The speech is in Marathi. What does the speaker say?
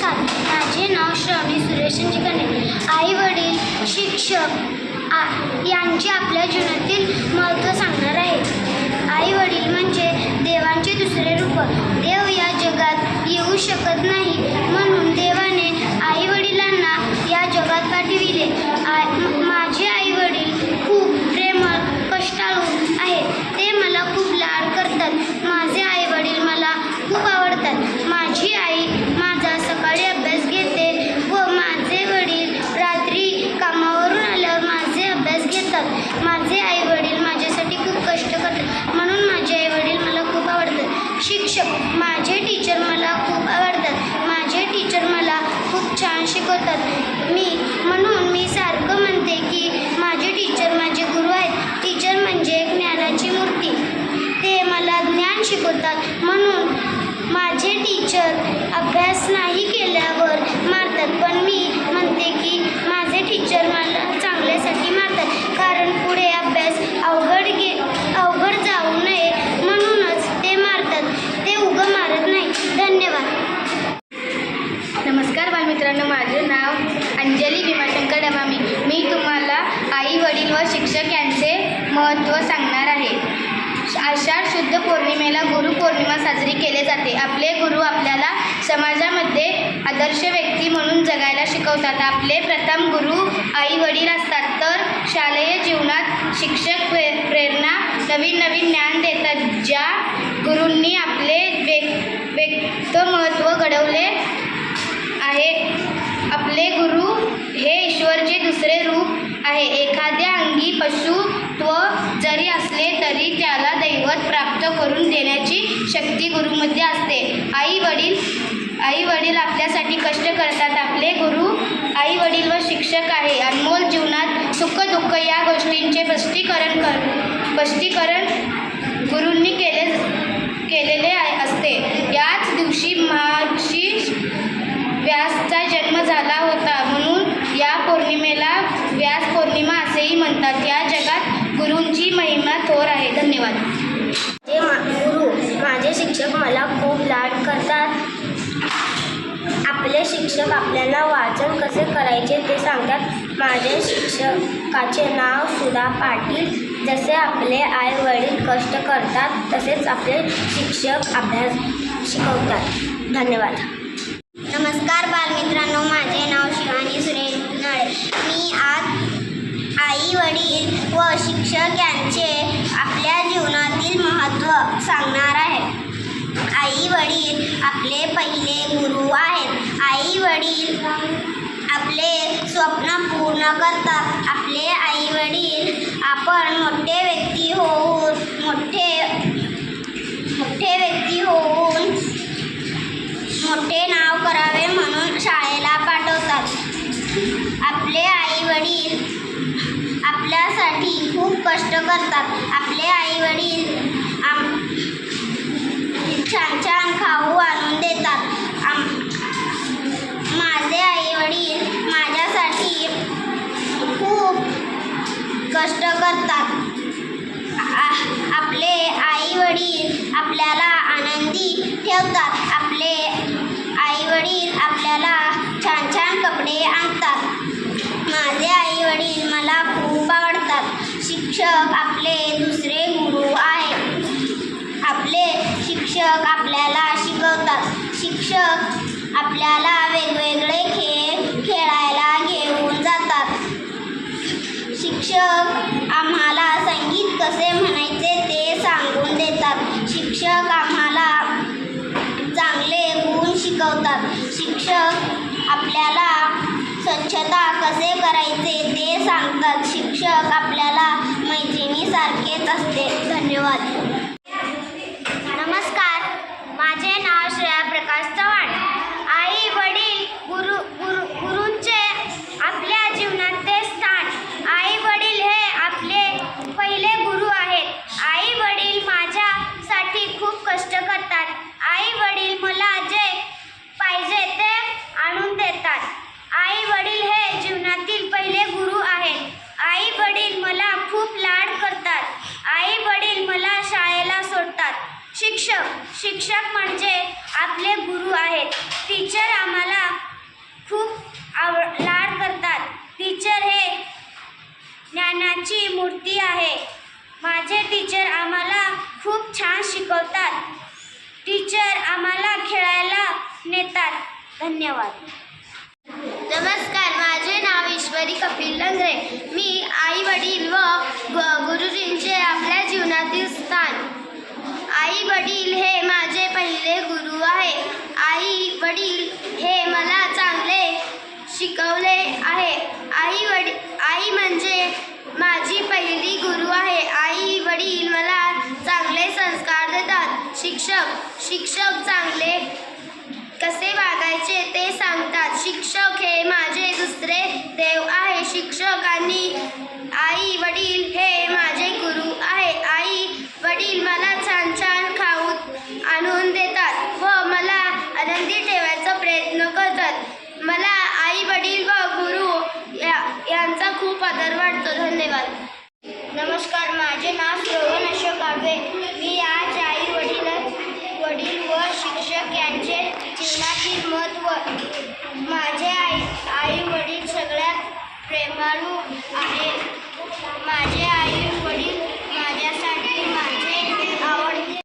नमस्कार, माझे नाव श्रावणी सुरेश चिकणे. आई वडील शिक्षक यांचे आपल्या जीवनातील महत्त्व सांगणार आहे. आई वडील म्हणजे देवांचे दुसरे रूप. देव या जगात येऊ शकत नाही, म्हणून देवाने आई वडिलांना या जगात पाठविले. माझे आई वडील खूप प्रेमळ, कष्टाळू आहेत. ते मला खूप लाड करतात. माझे आई वडील मला खूप आवडतात. माझी आई माझा सकाळी अभ्यास घेते व माझे वडील रात्री कामावरून आल्यावर माझे अभ्यास घेतात. माझे आई वडील माझ्यासाठी खूप कष्ट करतात, म्हणून माझे आई वडील मला खूप आवडतात. शिक्षक माझे टीचर मला खूप आवडतात. माझे टीचर मला खूप छान शिकवतात. म्हणून मी सारखं म्हणते की माझे टीचर माझे गुरु आहेत. टीचर म्हणजे ज्ञानाची मूर्ती. ते मला ज्ञान शिकवतात. म्हणून माझे टीचर अभ्यास नाही केल्यावर मारतात, पण मी म्हणते की माझे टीचर मला चांगल्यासाठी मारतात, कारण पुढे अभ्यास अवघड जाऊ नये म्हणूनच ते मारतात. ते उगं मारत नाही. धन्यवाद. नमस्कार बालमित्रांनो, माझे नाव अंजली भीमाशंकर डमामी. मी तुम्हाला आई वडील व शिक्षक यांचे महत्त्व सांगणार आहे. आषाढ शुद्ध पौर्णिमेला गुरुपौर्णिमा साजरी केली जाते. आपले गुरु आपल्याला समाजामध्ये आदर्श व्यक्ती म्हणून जगायला शिकवतात. आपले प्रथम गुरु आई वडील असतात, तर शालेय जीवनात शिक्षक प्रेरणा, नवीन ज्ञान देतात. ज्या गुरूंनी आपले व्यक्तिमत्व घडवले आहे. आपले गुरु हे ईश्वरचे दुसरे रूप आहे. एखाद्या अंगी पशुत्व जरी असले तरी त्याला दैवत प्राप्त करून देण्याची शक्ती गुरुमध्ये असते. आई वडील आपल्यासाठी कष्ट करतात. आपले गुरु आई वडील व शिक्षक आहे. अनमोल जीवनात सुख दुःख या गोष्टींचे स्पष्टीकरण गुरूंनी केलेले असते. याच दिवशी महर्षी व्यासचा जन्म झाला होता, म्हणून या पौर्णिमेला व्यास पौर्णिमा असेही म्हणतात. या जगात गुरूंची महिमा थोर आहे. धन्यवाद. माझे शिक्षक मला खूप लाड करतात. आपले शिक्षक आपल्याला वाचन कसे करायचे ते सांगतात. माझे शिक्षकाचे नाव सुधा पाटील. जसे आपले आई वडील कष्ट करतात, तसेच आपले शिक्षक अभ्यास शिकवतात. धन्यवाद. नमस्कार बालमित्रांनो, माझे नाव शिवानी सुरेश नळे. मी आज आई वडील व शिक्षक यांचे आपल्या जीवनातील महत्त्व सांगणार आहे. आई वडील आपले पहिले गुरु आहेत. आई वडील आपले स्वप्न पूर्ण करतात. आपले आई वडील आपण मोठे व्यक्ती होऊन मोठे नाव करावे म्हणून शाळेला पाठवतात. आपले आई वडील आपल्यासाठी खूप कष्ट करतात. आपले आई वडील छान खाऊ आणून देतात. माझे आई वडील माझ्यासाठी खूप कष्ट करतात. आपले आई वडील आपल्याला आनंदी ठेवतात. आपले आई वडील आपल्याला छान कपडे आणतात. माझे आई वडील मला खूप आवडतात. शिक्षक आपले दुसरे गुरु आहेत. आपले शिक्षक आपल्याला शिकवतात. शिक्षक आपल्याला वेगवेगळे खेळ खेळायला घेऊन जातात. शिक्षक आम्हाला संगीत कसे म्हणायचे ते सांगून देतात. शिक्षक आम्हाला चांगले गुण शिकवतात. शिक्षक आपल्याला स्वच्छता कसे करायचे ते सांगतात. शिक्षक आपल्याला मैत्रिणीसारखेच असते. धन्यवाद. नमस्कार, माझे नाव श्रेया प्रकाश चव्हाण. आई वडील गुरूंचे आपल्या जीवनातले स्थान. आई वडील हे आपले पहिले गुरु आहेत. आई वडील माझ्यासाठी खूप कष्ट करतात. आई वडील मला जे पाहिजे ते आणून देतात. आई वडील हे जीवनातील पहिले गुरु आहेत. आई वडील मला खूप लाड करतात. आई वडील मला शिक्षक म्हणजे आपले गुरु आहेत. टीचर आम्हाला खूप लाड करतात. टीचर हे ज्ञानाची मूर्ती आहे. माझे टीचर आम्हाला खूप छान शिकवतात. टीचर आम्हाला खेळायला नेतात. धन्यवाद. नमस्कार, माझे नाव ईश्वरी कपिल लंगरे. मी आई वडील व गुरुजींचे आपल्या जीवनातील स्थान. आई वडील हे माझे पहिले गुरु आहे. आई वडील हे मला चांगले शिकवले आहे. आई म्हणजे माझी पहिली गुरु आहे. आई वडील मला चांगले संस्कार देतात. शिक्षक चांगले कसे वागायचे ते सांगतात. शिक्षक हे माझे दुसरे देव आहे. शिक्षक आणि आई वडील हे माझे गुरु आहे. आई वडील मला छान छान खाऊ आणून देतात व मला आनंदी ठेवायचा प्रयत्न करतात. मला आई वडील व गुरु यांचा खूप आदर वाटतो. धन्यवाद. नमस्कार, माझे नाव श्रवण अशोक आडवे. मी आज आई वडील व शिक्षक यांचे जीवनातील महत्त्व. माझे आई वडील सगळ्यात प्रेमाळू आहेत. माझे आई वडील